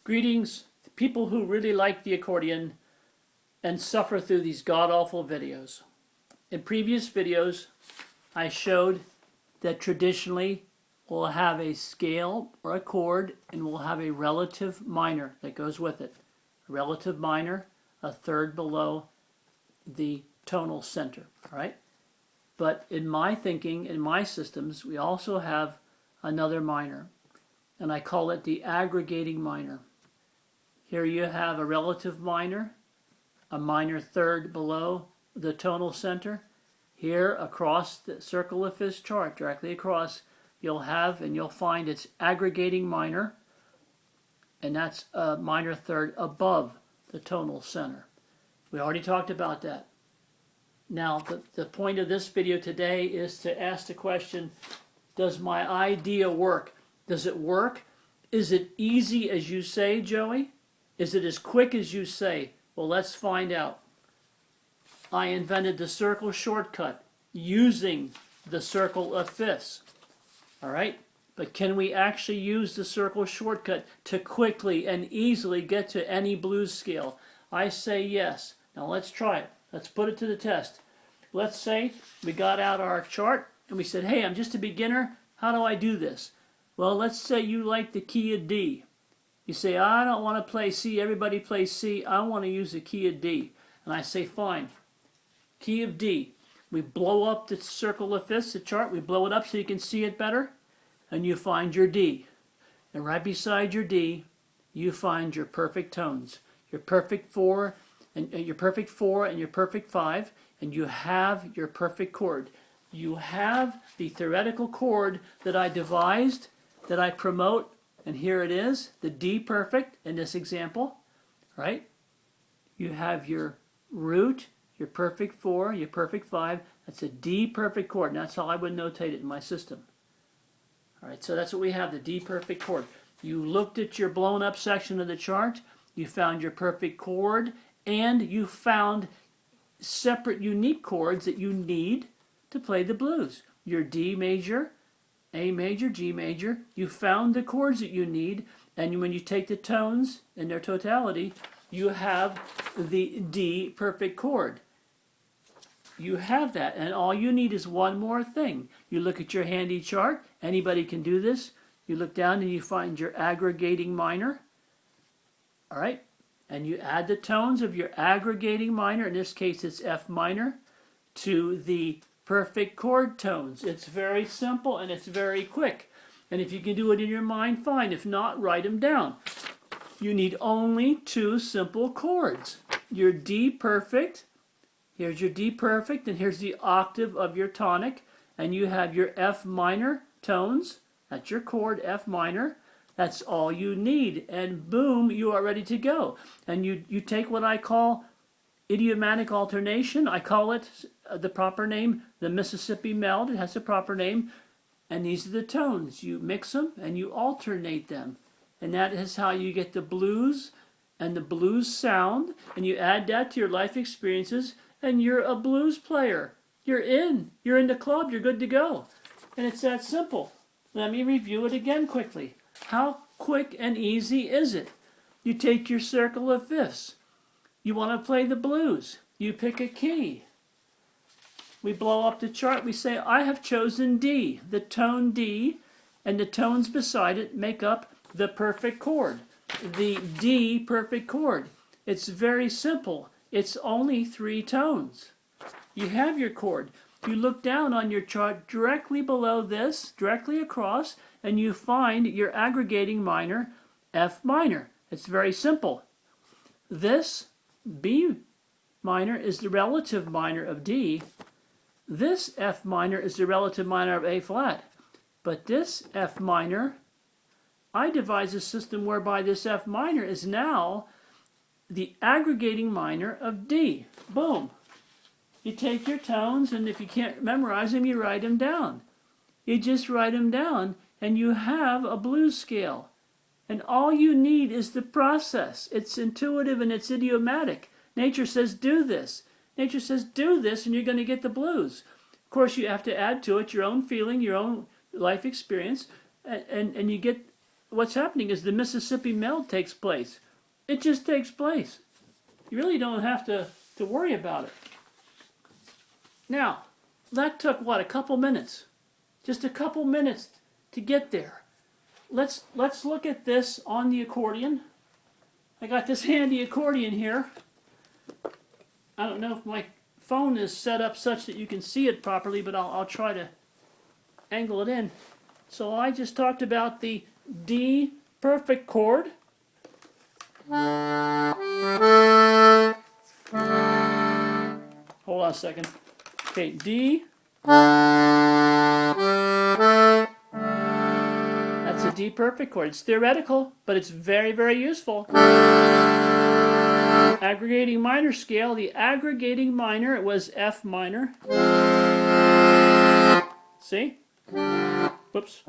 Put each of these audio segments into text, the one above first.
Greetings, people who really like the accordion and suffer through these god-awful videos. In previous videos, I showed that traditionally we'll have a scale or a chord and we'll have a relative minor that goes with it. A relative minor, a third below the tonal center, all right? But in my thinking, in my systems, we also have another minor, and I call it the aggregating minor. Here you have a relative minor, a minor third below the tonal center. Here across the circle of this chart, directly across, you'll find its aggregating minor, and that's a minor third above the tonal center. We already talked about that. Now, the point of this video today is to ask the question, does my idea work? Does it work? Is it easy as you say, Joey? Is it as quick as you say? Well, let's find out. I invented the circle shortcut using the circle of fifths. All right? But can we actually use the circle shortcut to quickly and easily get to any blues scale? I say yes. Now let's try it. Let's put it to the test. Let's say we got out our chart and we said, hey, I'm just a beginner. How do I do this? Well, let's say you like the key of D. You say, I don't want to play C. Everybody plays C. I want to use the key of D. And I say, fine. Key of D. We blow up the circle of fifths, the chart. We blow it up so you can see it better. And you find your D. And right beside your D, you find your perfect tones. Your perfect four, and your perfect 5. And you have your perfect chord. You have the theoretical chord that I devised, that I promote. And here it is, the D perfect in this example, right? You have your root, your perfect 4, your perfect 5. That's a D perfect chord, and that's how I would notate it in my system. All right, so that's what we have, the D perfect chord. You looked at your blown up section of the chart, you found your perfect chord, and you found separate unique chords that you need to play the blues. Your D major, A major, G major, you found the chords that you need, and when you take the tones in their totality, you have the D perfect chord. You have that, and all you need is one more thing. You look at your handy chart, anybody can do this. You look down and you find your aggregating minor, all right? And you add the tones of your aggregating minor, in this case it's F minor, to the perfect chord tones. It's very simple and it's very quick. And if you can do it in your mind, fine. If not, write them down. You need only two simple chords. Your D perfect, here's your D perfect, and here's the octave of your tonic, and you have your F minor tones. That's your chord, F minor. That's all you need, and boom, you are ready to go. And you take what I call idiomatic alternation. I call it the proper name, the Mississippi meld. It has a proper name. And these are the tones. You mix them and you alternate them. And that is how you get the blues and the blues sound. And you add that to your life experiences and you're a blues player. You're in the club. You're good to go. And it's that simple. Let me review it again quickly. How quick and easy is it? You take your circle of fifths. You want to play the blues. You pick a key. We blow up the chart. We say, I have chosen D, the tone D, and the tones beside it make up the perfect chord, the D perfect chord. It's very simple. It's only 3 tones. You have your chord. You look down on your chart directly below this, directly across, and you find your aggregating minor, F minor. It's very simple. This B minor is the relative minor of D. This F minor is the relative minor of A flat. But this F minor, I devised a system whereby this F minor is now the aggregating minor of D. Boom. You take your tones, and if you can't memorize them, you write them down. You just write them down, and you have a blues scale. And all you need is the process. It's intuitive and it's idiomatic. Nature says, do this. Nature says, do this, and you're going to get the blues. Of course, you have to add to it your own feeling, your own life experience, and you get what's happening is the Mississippi meld takes place. It just takes place. You really don't have to worry about it. Now, that took, what, a couple minutes? Just a couple minutes to get there. Let's look at this on the accordion. I got this handy accordion here. I don't know if my phone is set up such that you can see it properly, but I'll try to angle it in. So I just talked about the D perfect chord. Hold on a second. Okay, D. That's a D perfect chord. It's theoretical, but it's very, very useful. Aggregating minor scale. The aggregating minor, it was F minor. See? Whoops.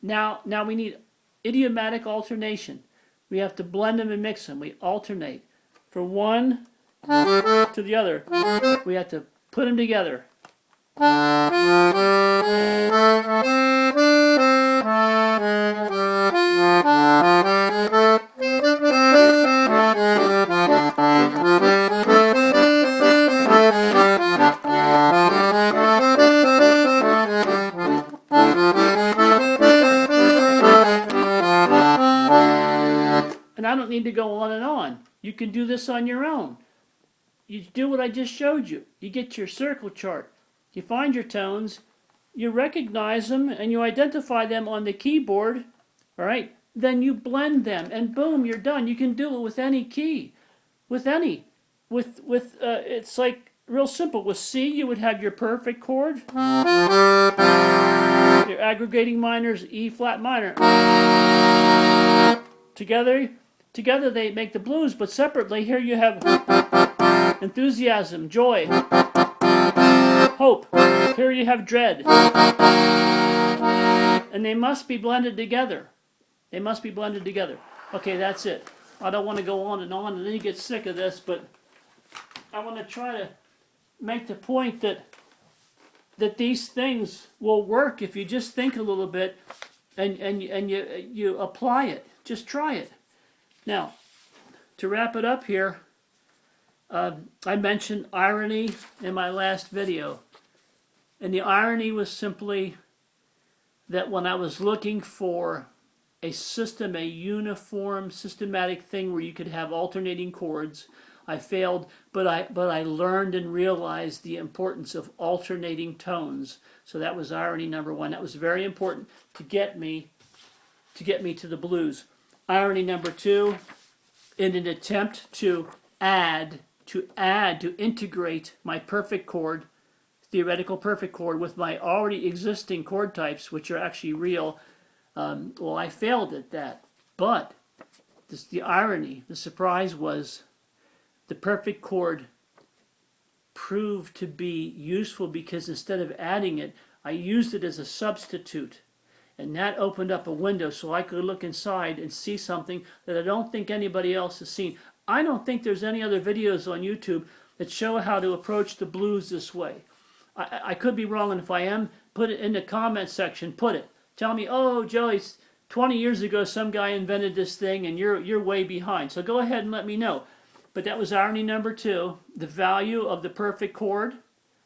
Now we need idiomatic alternation. We have to blend them and mix them. We alternate from one to the other. We have to put them together. And I don't need to go on and on. You can do this on your own. You do what I just showed you. You get your circle chart. You find your tones. You recognize them and you identify them on the keyboard. All right? Then you blend them and boom, you're done. You can do it with any key. With any. It's like real simple. With C, you would have your perfect chord. Your aggregating minors, E flat minor. Together they make the blues, but separately here you have enthusiasm, joy, hope. Here you have dread. And they must be blended together. They must be blended together. Okay, that's it. I don't want to go on, and then you get sick of this, but I want to try to make the point that these things will work if you just think a little bit and you apply it. Just try it. Now, to wrap it up here, I mentioned irony in my last video. And the irony was simply that when I was looking for a system, a uniform, systematic thing where you could have alternating chords, I failed, but I learned and realized the importance of alternating tones. So that was irony number one. That was very important to get me to the blues. Irony number two, in an attempt to integrate my perfect chord, theoretical perfect chord, with my already existing chord types, which are actually real, well, I failed at that. But the irony, the surprise was the perfect chord proved to be useful because instead of adding it, I used it as a substitute. And that opened up a window so I could look inside and see something that I don't think anybody else has seen. I don't think there's any other videos on YouTube that show how to approach the blues this way. I could be wrong, and if I am, put it in the comment section. Put it. Tell me, oh, Joey, 20 years ago some guy invented this thing and you're way behind. So go ahead and let me know. But that was irony number two, the value of the perfect chord,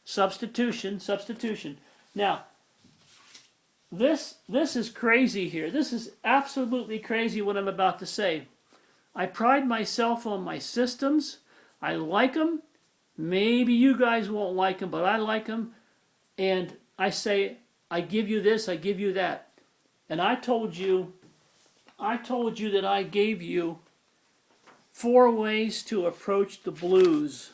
substitution. Now, this is crazy here. This is absolutely crazy what I'm about to say. I pride myself on my systems. I like them. Maybe you guys won't like them, but I like them. And I say, I give you this, I give you that. And I told you that I gave you 4 ways to approach the blues.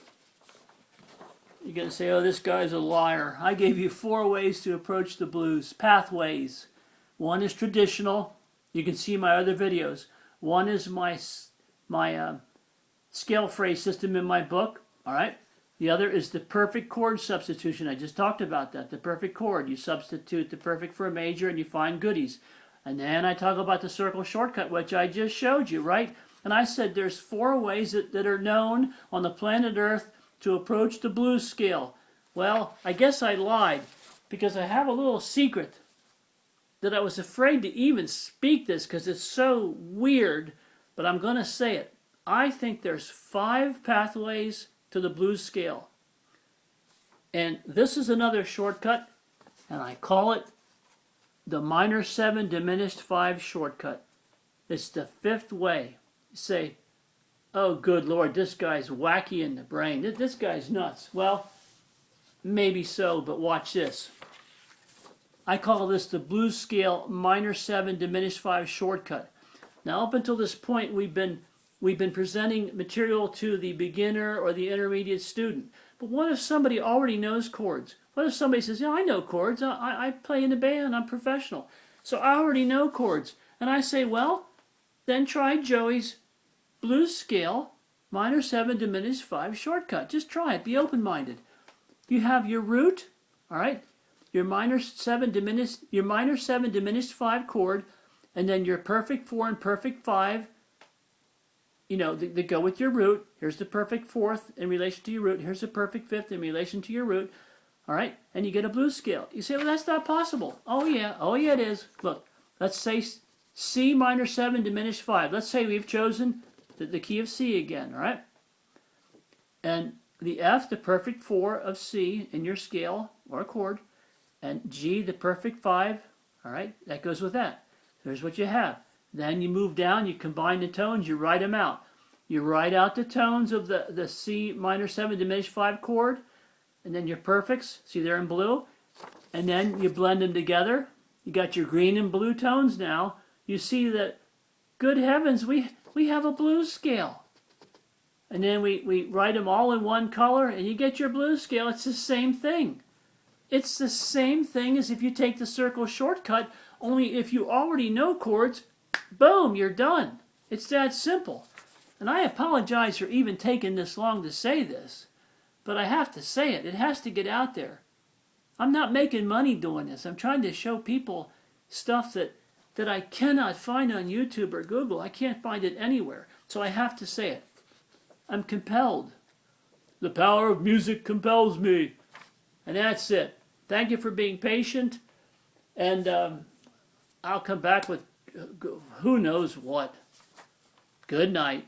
You're going to say, oh, this guy's a liar. I gave you 4 ways to approach the blues. Pathways. One is traditional. You can see my other videos. One is my scale phrase system in my book. All right. The other is the perfect chord substitution. I just talked about that. The perfect chord. You substitute the perfect for a major and you find goodies. And then I talk about the circle shortcut, which I just showed you, right? And I said there's 4 ways that are known on the planet Earth to approach the blues scale. Well, I guess I lied. because I have a little secret that I was afraid to even speak this because it's so weird, but I'm going to say it. I think there's 5 pathways to the blues scale. And this is another shortcut, and I call it the minor 7 diminished 5 shortcut. It's the 5th way. You say, oh, good Lord, this guy's wacky in the brain. This guy's nuts. Well, maybe so, but watch this. I call this the blues scale minor 7 diminished 5 shortcut. Now, up until this point, we've been presenting material to the beginner or the intermediate student. But what if somebody already knows chords? What if somebody says, yeah, I know chords. I play in a band. I'm professional. So I already know chords. And I say, well, then try Joey's blues scale minor 7 diminished 5 shortcut. Just try it. Be open-minded. You have your root, all right? Your minor 7 diminished 5 chord, and then your perfect 4 and perfect 5, you know, they go with your root. Here's the perfect 4th in relation to your root. Here's the perfect 5th in relation to your root. All right? And you get a blues scale. You say, well, that's not possible. Oh, yeah, it is. Look, let's say C minor 7 diminished 5. Let's say we've chosen the key of C again, all right? And the F, the perfect 4 of C in your scale or chord, and G, the perfect 5, all right? That goes with that. There's what you have. Then you move down, you combine the tones, you write them out. You write out the tones of the C minor 7 diminished 5 chord, and then your perfects, see they're in blue, and then you blend them together. You got your green and blue tones now. You see that, good heavens, we have a blues scale. And then we write them all in one color, and you get your blues scale. It's the same thing. It's the same thing as if you take the circle shortcut, only if you already know chords, boom, you're done. It's that simple. And I apologize for even taking this long to say this, but I have to say it. It has to get out there. I'm not making money doing this. I'm trying to show people stuff that I cannot find on YouTube or Google. I can't find it anywhere. So I have to say it. I'm compelled. The power of music compels me. And that's it. Thank you for being patient. And I'll come back with who knows what. Good night.